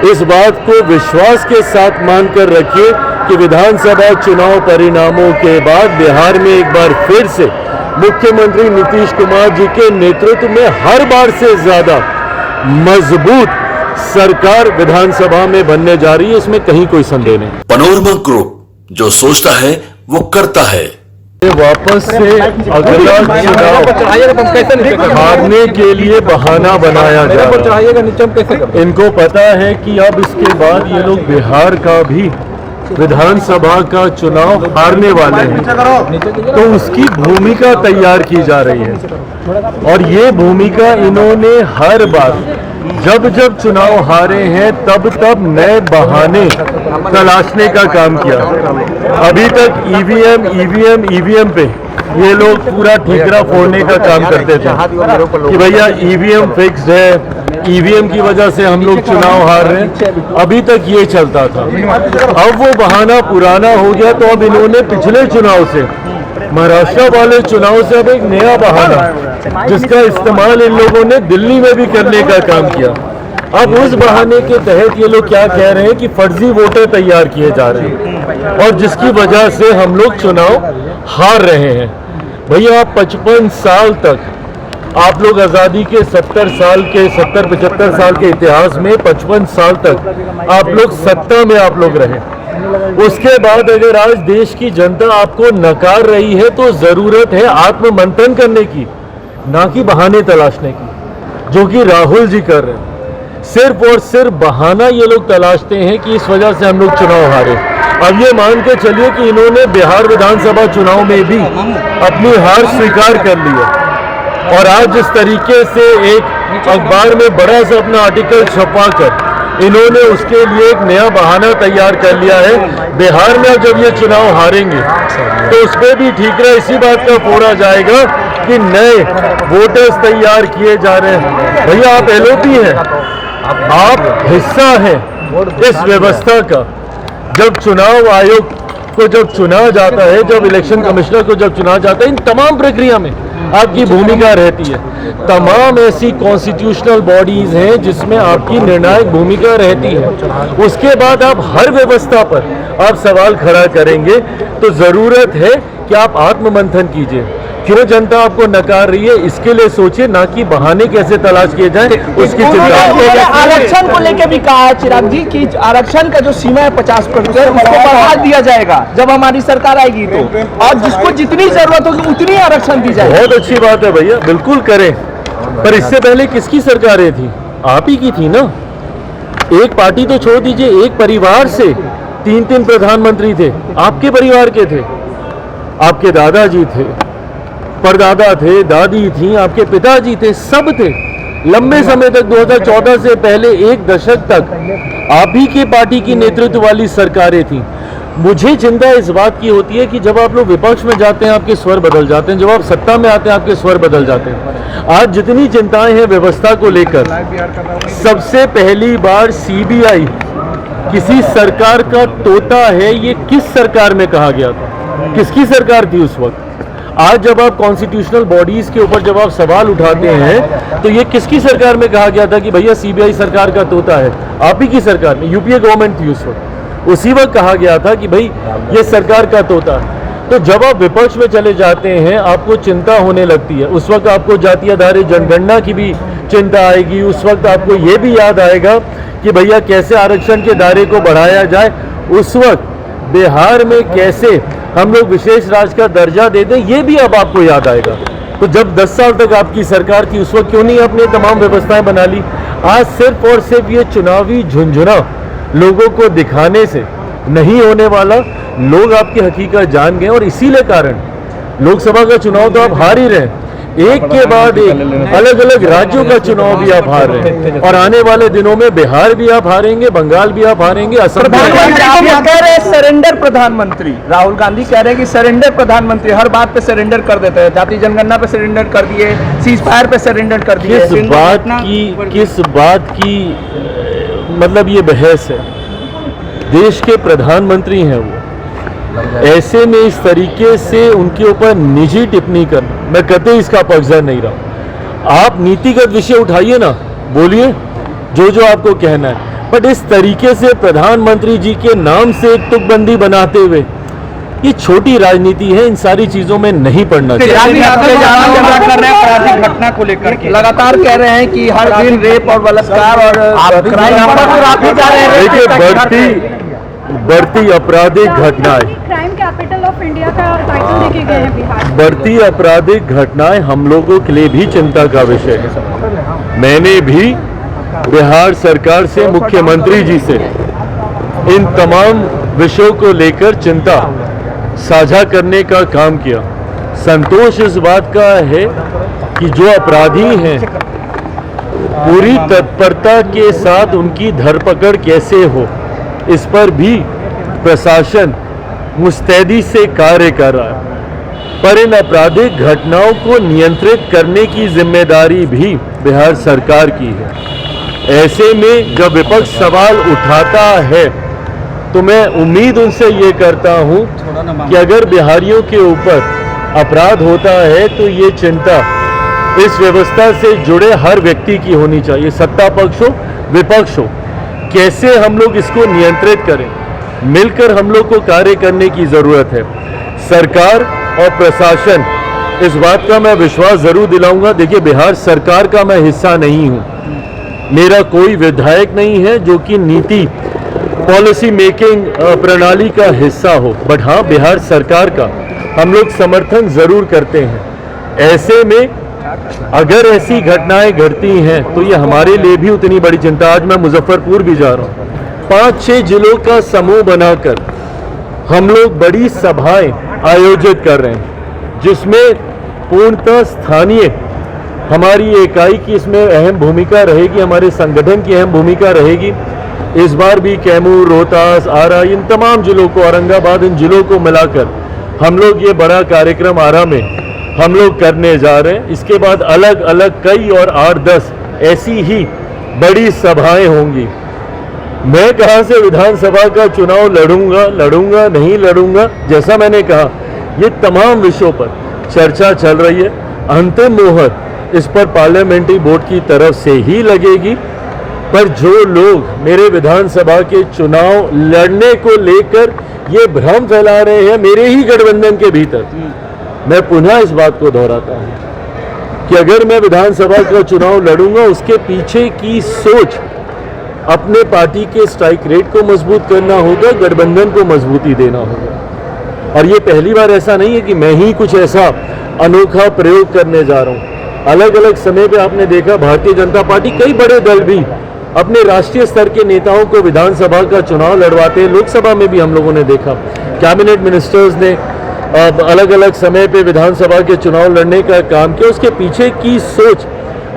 इस बात को विश्वास के साथ मानकर रखिए कि विधानसभा चुनाव परिणामों के बाद बिहार में एक बार फिर से मुख्यमंत्री नीतीश कुमार जी के नेतृत्व में हर बार से ज्यादा मजबूत सरकार विधानसभा में बनने जा रही है, इसमें कहीं कोई संदेह नहीं। पनोरमा ग्रुप, जो सोचता है वो करता है। वापस से अगला चुनाव हारने के लिए बहाना बनाया जा रहा है। इनको पता है कि अब इसके बाद ये लोग बिहार का भी विधानसभा का चुनाव हारने वाले हैं, तो उसकी भूमिका तैयार की जा रही है। और ये भूमिका इन्होंने हर बार जब जब चुनाव हारे हैं तब तब नए बहाने तलाशने का काम किया। अभी तक ईवीएम पे ये लोग पूरा ठीकरा फोड़ने का काम करते थे कि भैया ईवीएम फिक्स्ड है, ईवीएम की वजह से हम लोग चुनाव हार रहे हैं। अभी तक ये चलता था। अब वो बहाना पुराना हो गया, तो अब इन्होंने पिछले चुनाव से, महाराष्ट्र वाले चुनाव से अब एक नया बहाना, जिसका इस्तेमाल इन लोगों ने दिल्ली में भी करने का काम किया। अब उस बहाने के तहत ये लोग क्या कह रहे हैं कि फर्जी वोटर तैयार किए जा रहे हैं, और जिसकी वजह से हम लोग चुनाव हार रहे हैं। भैया आप 55 साल तक, आप लोग आज़ादी के 70-75 साल के इतिहास में 55 साल तक आप लोग सत्ता में आप लोग रहे। उसके बाद अगर आज देश की जनता आपको नकार रही है, तो जरूरत है आत्ममंथन करने की, ना कि बहाने तलाशने की, जो कि राहुल जी कर रहे हैं। सिर्फ और सिर्फ बहाना ये लोग तलाशते हैं कि इस वजह से हम लोग चुनाव हारे। अब ये मान के चलिए कि इन्होंने बिहार विधानसभा चुनाव में भी अपनी हार स्वीकार कर ली है, और आज जिस तरीके से एक अखबार में बड़ा सा अपना आर्टिकल छपाकर इन्होंने उसके लिए एक नया बहाना तैयार कर लिया है। बिहार में जब ये चुनाव हारेंगे तो उस पर भी ठीकरा इसी बात का फोड़ा जाएगा कि नए वोटर्स तैयार किए जा रहे हैं। भैया आप एलओपी हैं, आप हिस्सा हैं इस व्यवस्था का। जब चुनाव आयोग को जब चुना जाता है, जब इलेक्शन कमिश्नर को जब चुना जाता है, इन तमाम प्रक्रिया में आपकी भूमिका रहती है। तमाम ऐसी कॉन्स्टिट्यूशनल बॉडीज हैं जिसमें आपकी निर्णायक भूमिका रहती है। उसके बाद आप हर व्यवस्था पर आप सवाल खड़ा करेंगे, तो जरूरत है कि आप आत्ममंथन कीजिए। क्यों जनता आपको नकार रही है, इसके लिए सोचिए, ना कि बहाने कैसे तलाश किए जाए उसकी चिंता। आरक्षण को लेकर भी कहा है चिराग जी कि आरक्षण का जो सीमा है 50%, उसको बढ़ा दिया जाएगा जब हमारी सरकार आएगी तो, और जिसको जितनी जरूरत होगी उतनी आरक्षण दी जाएगी। बहुत अच्छी बात है भैया, बिल्कुल करें। पर इससे पहले किसकी सरकारें थी? आप ही की थी ना। एक पार्टी तो छोड़ दीजिए, एक परिवार से 3 प्रधानमंत्री थे, आपके परिवार के थे। आपके दादाजी थे, परदादा थे, दादी थी, आपके पिताजी थे, सब थे। लंबे समय तक 2014 से पहले 1 दशक तक आप ही के पार्टी की नेतृत्व वाली सरकारें थी। मुझे चिंता इस बात की होती है कि जब आप लोग विपक्ष में जाते हैं आपके स्वर बदल जाते हैं, जब आप सत्ता में आते हैं आपके स्वर बदल जाते हैं। आज जितनी चिंताएं हैं व्यवस्था को लेकर, सबसे पहली बार सीबीआई किसी सरकार का तोता है, ये किस सरकार में कहा गया था? किसकी सरकार थी उस वक्त? आज जब आप कॉन्स्टिट्यूशनल बॉडीज के ऊपर जब आप सवाल उठाते हैं, तो ये किसकी सरकार में कहा गया था कि भैया सीबीआई सरकार का तोता है? आप ही की सरकार में, यूपीए गवर्नमेंट थी उस वक्त, उसी वक्त कहा गया था कि भाई ये सरकार का तोता है। तो जब आप विपक्ष में चले जाते हैं आपको चिंता होने लगती है। उस वक्त आपको जातीय आधारित जनगणना की भी चिंता आएगी, उस वक्त आपको ये भी याद आएगा कि भैया कैसे आरक्षण के दायरे को बढ़ाया जाए, उस वक्त बिहार में कैसे हम लोग विशेष राज्य का दर्जा दे दें, ये भी अब आपको याद आएगा। तो जब 10 साल तक आपकी सरकार थी उस वक्त क्यों नहीं आपने तमाम व्यवस्थाएं बना ली? आज सिर्फ और सिर्फ ये चुनावी झुंझुना लोगों को दिखाने से नहीं होने वाला। लोग आपकी हकीकत जान गए, और इसीलिए कारण लोकसभा का चुनाव तो आप हार ही रहे हैं। एक के बाद एक अलग अलग राज्यों का चुनाव भी आप हार रहे हैं, और आने वाले दिनों में बिहार भी आप हारेंगे, बंगाल भी आप हारेंगे, असम भी। आप कह रहे हैं सरेंडर प्रधानमंत्री, राहुल गांधी कह रहे हैं कि सरेंडर प्रधानमंत्री, हर बात पे सरेंडर कर देते हैं। जाति जनगणना पे सरेंडर कर दिए, सीज फायर पे सरेंडर कर दिए। किस बात की मतलब ये बहस है? देश के प्रधानमंत्री हैं वो, ऐसे में इस तरीके से उनके ऊपर निजी टिप्पणी करना, मैं कतई इसका पक्षधर नहीं रहा। आप नीतिगत विषय उठाइए ना, बोलिए जो जो आपको कहना है। बट इस तरीके से प्रधानमंत्री जी के नाम से एक तुकबंदी बनाते हुए, ये छोटी राजनीति है, इन सारी चीजों में नहीं पड़ना चाहिए। कर रहे हैं आपराधिक घटना को लेकर के, लगातार कह रहे हैं कि हर दिन रेप और बलात्कार और देखिए बढ़ती आपराधिक घटनाएं, क्राइम कैपिटल ऑफ इंडिया का टाइटल देके गए हैं बिहार। बढ़ती आपराधिक घटनाएं हम लोगों के लिए भी चिंता का विषय है। मैंने भी बिहार सरकार से, मुख्यमंत्री जी से इन तमाम विषयों को लेकर चिंता साझा करने का काम किया। संतोष इस बात का है कि जो अपराधी हैं पूरी तत्परता के साथ उनकी धरपकड़ कैसे हो, इस पर भी प्रशासन मुस्तैदी से कार्य कर रहा है। पर इन आपराधिक घटनाओं को नियंत्रित करने की जिम्मेदारी भी बिहार सरकार की है। ऐसे में जब विपक्ष सवाल उठाता है तो मैं उम्मीद उनसे ये करता हूं कि अगर बिहारियों के ऊपर अपराध होता है तो ये चिंता इस व्यवस्था से जुड़े हर व्यक्ति की होनी चाहिए, सत्ता पक्ष हो विपक्ष हो। कैसे हम लोग इसको नियंत्रित करें, मिलकर हम लोग को कार्य करने की जरूरत है। सरकार और प्रशासन, इस बात का मैं विश्वास जरूर दिलाऊंगा। देखिए, बिहार सरकार का मैं हिस्सा नहीं हूं, मेरा कोई विधायक नहीं है जो कि नीति पॉलिसी मेकिंग प्रणाली का हिस्सा हो, बट हाँ, बिहार सरकार का हम लोग समर्थन जरूर करते हैं। ऐसे में अगर ऐसी घटनाएं घटती हैं तो ये हमारे लिए भी उतनी बड़ी चिंता। आज मैं मुजफ्फरपुर भी जा रहा हूँ, 5-6 जिलों का समूह बनाकर हम लोग बड़ी सभाएं आयोजित कर रहे हैं, जिसमें पूर्णतः स्थानीय हमारी इकाई की इसमें अहम भूमिका रहेगी, हमारे संगठन की अहम भूमिका रहेगी। इस बार भी कैमूर, रोहतास, आरा, इन तमाम जिलों को, औरंगाबाद, इन जिलों को मिलाकर हम लोग ये बड़ा कार्यक्रम आरा में हम लोग करने जा रहे हैं। इसके बाद अलग अलग कई और 8-10 ऐसी ही बड़ी सभाएं होंगी। मैं कहां से विधानसभा का चुनाव लड़ूंगा नहीं लड़ूंगा, जैसा मैंने कहा, ये तमाम विषयों पर चर्चा चल रही है। अंतिम मोहर इस पर पार्लियामेंट्री बोर्ड की तरफ से ही लगेगी। पर जो लोग मेरे विधानसभा के चुनाव लड़ने को लेकर ये भ्रम फैला रहे हैं मेरे ही गठबंधन के भीतर, मैं पुनः इस बात को दोहराता हूं कि अगर मैं विधानसभा का चुनाव लड़ूंगा, उसके पीछे की सोच अपने पार्टी के स्ट्राइक रेट को मजबूत करना होगा, गठबंधन को मजबूती देना होगा। और ये पहली बार ऐसा नहीं है कि मैं ही कुछ ऐसा अनोखा प्रयोग करने जा रहा हूं। अलग अलग समय पे आपने देखा भारतीय जनता पार्टी, कई बड़े दल भी अपने राष्ट्रीय स्तर के नेताओं को विधानसभा का चुनाव लड़वाते हैं। लोकसभा में भी हम लोगों ने देखा, कैबिनेट मिनिस्टर्स ने अलग अलग समय पे विधानसभा के चुनाव लड़ने का काम किया। उसके पीछे की सोच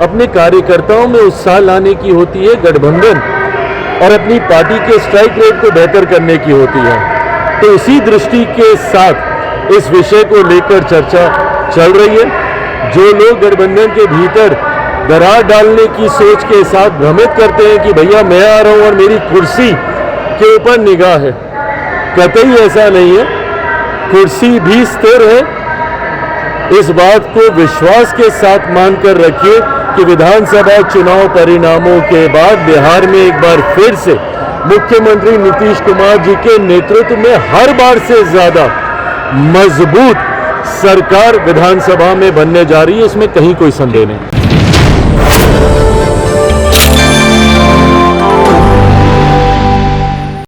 अपने कार्यकर्ताओं में उत्साह लाने की होती है, गठबंधन और अपनी पार्टी के स्ट्राइक रेट को बेहतर करने की होती है। तो इसी दृष्टि के साथ इस विषय को लेकर चर्चा चल रही है। जो लोग गठबंधन के भीतर दरार डालने की सोच के साथ भ्रमित करते हैं कि भैया मैं आ रहा हूं और मेरी कुर्सी के ऊपर निगाह है, कतई ऐसा नहीं है। कुर्सी भी स्थिर है। इस बात को विश्वास के साथ मानकर रखिए कि विधानसभा चुनाव परिणामों के बाद बिहार में एक बार फिर से मुख्यमंत्री नीतीश कुमार जी के नेतृत्व में हर बार से ज्यादा मजबूत सरकार विधानसभा में बनने जा रही है, इसमें कहीं कोई संदेह नहीं।